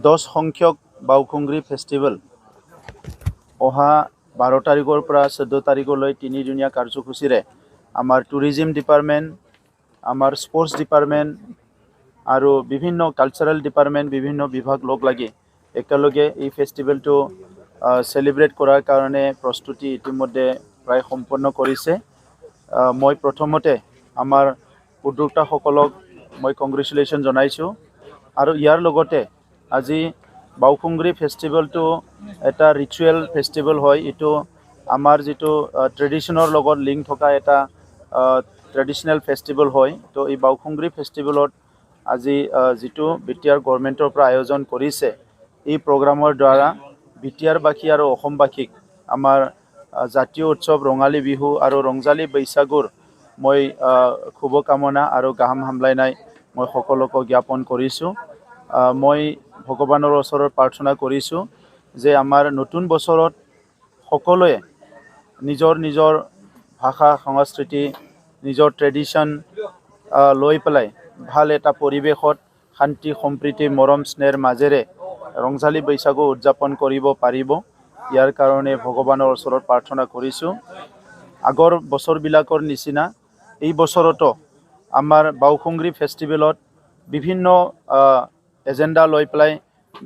10 সংখ্যক বাওকুংগ্ৰি ফেষ্টিভেল অহা 12 তাৰিখৰ পৰা 14 তাৰিখলৈ 3 দিনীয়া কাৰ্যসূচীৰে আমাৰ টুৰিজিম ডিপাৰ্টমেণ্ট, আমাৰ স্পৰ্টছ ডিপাৰ্টমেণ্ট আৰু বিভিন্ন কালচাৰেল ডিপাৰ্টমেণ্ট বিভিন্ন বিভাগ লগ লাগি একেলগে এই ফেষ্টিভেলটো সেলিব্ৰেট কৰাৰ কাৰণে প্ৰস্তুতি ইতিমধ্যে প্ৰায় সম্পন্ন কৰিছে। মই প্ৰথমতে আমাৰ উদ্যোক্তাসকলক মই কংগ্ৰেচুলেশ্যন জনাইছোঁ আৰু ইয়াৰ লগতে আজি বাওকুংগ্ৰি ফেষ্টিভেলটো এটা ৰিচুৱেল ফেষ্টিভেল হয়। এইটো আমাৰ যিটো ট্ৰেডিশ্যনৰ লগত লিংক থকা এটা ট্ৰেডিশ্যনেল ফেষ্টিভেল হয়। তো এই বাওকুংগ্ৰি ফেষ্টিভেলত আজি যিটো বিটিআৰ গভৰ্ণমেণ্টৰ পৰা আয়োজন কৰিছে, এই প্ৰগ্ৰামৰ দ্বাৰা বিটিআৰবাসী আৰু অসমবাসীক আমাৰ জাতীয় উৎসৱ ৰঙালী বিহু আৰু ৰংজালী বৈশাগুৰ মই শুভকামনা আৰু গাহাম হামলাইনাই মই সকলোকে জ্ঞাপন কৰিছোঁ। মই ভগৱানৰ ওচৰত প্ৰাৰ্থনা কৰিছোঁ যে আমাৰ নতুন বছৰত সকলোৱে নিজৰ নিজৰ ভাষা সংস্কৃতি নিজৰ ট্ৰেডিশ্যন লৈ পেলাই ভাল এটা পৰিৱেশত শান্তি সম্প্ৰীতি মৰম স্নেহৰ মাজেৰে ৰংজালী বৈশাগু উদযাপন কৰিব পাৰিব। ইয়াৰ কাৰণে ভগৱানৰ ওচৰত প্ৰাৰ্থনা কৰিছোঁ। আগৰ বছৰবিলাকৰ নিচিনা এই বছৰতো আমাৰ বাওকুংগ্ৰি ফেষ্টিভেলত বিভিন্ন এজেণ্ডা লৈ পেলাই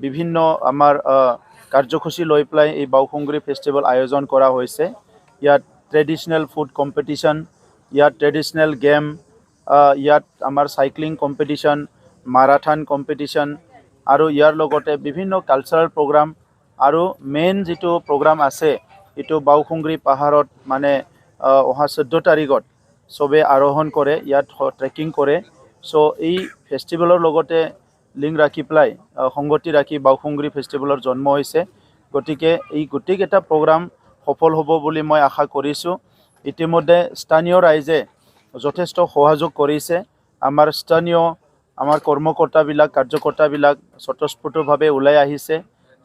বিভিন্ন আমাৰ কাৰ্যসূচী লৈ পেলাই এই বাওকুংগ্ৰি ফেষ্টিভেল আয়োজন কৰা হৈছে। ইয়াত ট্ৰেডিশ্যনেল ফুড কম্পিটিশ্যন, ইয়াত ট্ৰেডিশ্যনেল গেম, ইয়াত আমাৰ চাইক্লিং কম্পিটিশ্যন, মাৰাথন কম্পিটিশ্যন আৰু ইয়াৰ লগতে বিভিন্ন কালচাৰেল প্ৰগ্ৰাম আৰু মেইন যিটো প্ৰগ্ৰাম আছে এইটো বাওকুংগ্ৰি পাহাৰত মানে অহা 14 তাৰিখত চবে আৰোহণ কৰে, ইয়াত ট্ৰেকিং কৰে। চ' এই ফেষ্টিভেলৰ লগতে লিংক ৰাখি পেলাই সংগতি ৰাখি বাওকুংগ্ৰি ফেষ্টিভেলৰ জন্ম হৈছে। গতিকে এই গোটেইকেইটা প্ৰগ্ৰাম সফল হ'ব বুলি মই আশা কৰিছোঁ। ইতিমধ্যে স্থানীয় ৰাইজে যথেষ্ট সহযোগ কৰিছে। আমাৰ স্থানীয় আমাৰ কৰ্মকৰ্তাবিলাক কাৰ্যকৰ্তাবিলাক স্বতঃস্ফূৰ্তভাৱে ওলাই আহিছে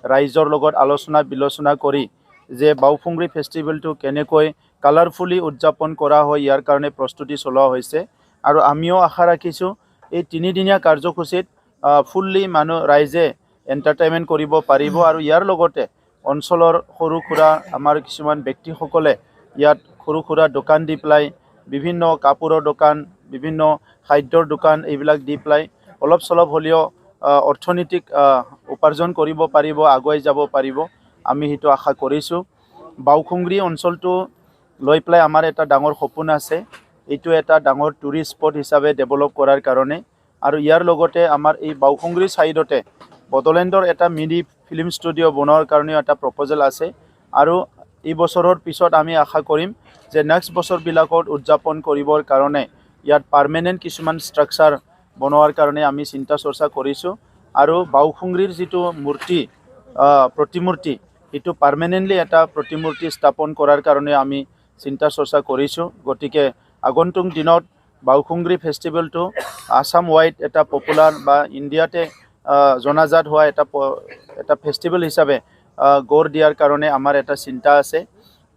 ৰাইজৰ লগত আলোচনা বিলোচনা কৰি যে বাওকুংগ্ৰি ফেষ্টিভেলটো কেনেকৈ কালাৰফুলি উদযাপন কৰা হয় ইয়াৰ কাৰণে প্ৰস্তুতি চলোৱা হৈছে। আৰু আমিও আশা ৰাখিছোঁ এই 3 দিনীয়া কাৰ্যসূচীত ফুল্লি ৰাইজে এণ্টাৰটেইনমেণ্ট কৰিব পাৰিব আৰু ইয়াৰ লগতে অঞ্চলৰ সৰু সুৰা আমাৰ কিছুমান ব্যক্তিসকলে ইয়াত সৰু সুৰা দোকান দি পেলাই বিভিন্ন কাপোৰৰ দোকান, বিভিন্ন খাদ্যৰ দোকান এইবিলাক দি পেলাই অলপ চলপ হ'লেও অৰ্থনৈতিক উপাৰ্জন কৰিব পাৰিব, আগুৱাই যাব পাৰিব। আমি সেইটো আশা কৰিছোঁ। বাওকুংগ্ৰি অঞ্চলটো লৈ পেলাই আমাৰ এটা ডাঙৰ সপোন আছে। এইটো এটা ডাঙৰ টুৰিষ্ট স্পট হিচাপে ডেভেলপ কৰাৰ কাৰণে আৰু ইয়াৰ লগতে আমাৰ এই বাওকুংগ্ৰি ছাইডতে বড়োলেণ্ডৰ এটা মিনি ফিল্ম ষ্টুডিঅ' বনোৱাৰ কাৰণেও এটা প্ৰপ'জেল আছে। আৰু এই বছৰৰ পিছত আমি আশা কৰিম যে নেক্সট বছৰবিলাকত উদযাপন কৰিবৰ কাৰণে ইয়াত পাৰ্মানেণ্ট কিছুমান ষ্ট্ৰাকচাৰ বনোৱাৰ কাৰণে আমি চিন্তা চৰ্চা কৰিছোঁ। আৰু বাওকুংগ্ৰিৰ যিটো মূৰ্তি প্ৰতিমূৰ্তি এইটো পাৰ্মানেণ্টলি এটা প্ৰতিমূৰ্তি স্থাপন কৰাৰ কাৰণে আমি চিন্তা চৰ্চা কৰিছোঁ। গতিকে আগন্তুক দিনত বাওকুংগ্ৰি ফেষ্টিভেলটো আসাম ৱাইড এটা পপুলাৰ বা ইণ্ডিয়াতে জনাজাত হোৱা এটা ফেষ্টিভেল হিচাপে গঢ় দিয়াৰ কাৰণে আমাৰ এটা চিন্তা আছে।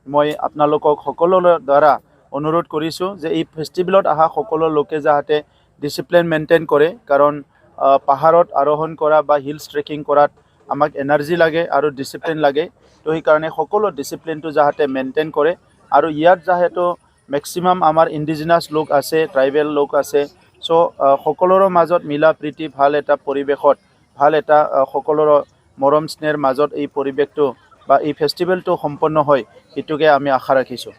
মই আপোনালোকক সকলোৰ দ্বাৰা অনুৰোধ কৰিছোঁ যে এই ফেষ্টিভেলত অহা সকলো লোকে যাতে ডিচিপ্লিন মেইনটেইন কৰে, কাৰণ পাহাৰত আৰোহণ কৰা বা হিলছ ট্ৰেকিং কৰাত আমাক এনাৰ্জি লাগে আৰু ডিচিপ্লিন লাগে। তো সেইকাৰণে সকলো ডিচিপ্লিনটো যাতে মেইনটেইন কৰে আৰু ইয়াত যিহেতু মেক্সিমাম আমাৰ ইণ্ডিজিনাছ লোক আছে, ট্ৰাইবেল লোক আছে। চ' সকলোৰে মাজত মিলা প্ৰীতি ভাল এটা পৰিৱেশত ভাল এটা সকলোৰে মৰম স্নেহৰ মাজত এই পৰিৱেশটো বা এই ফেষ্টিভেলটো সম্পন্ন হয়, সেইটোকে আমি আশা ৰাখিছোঁ।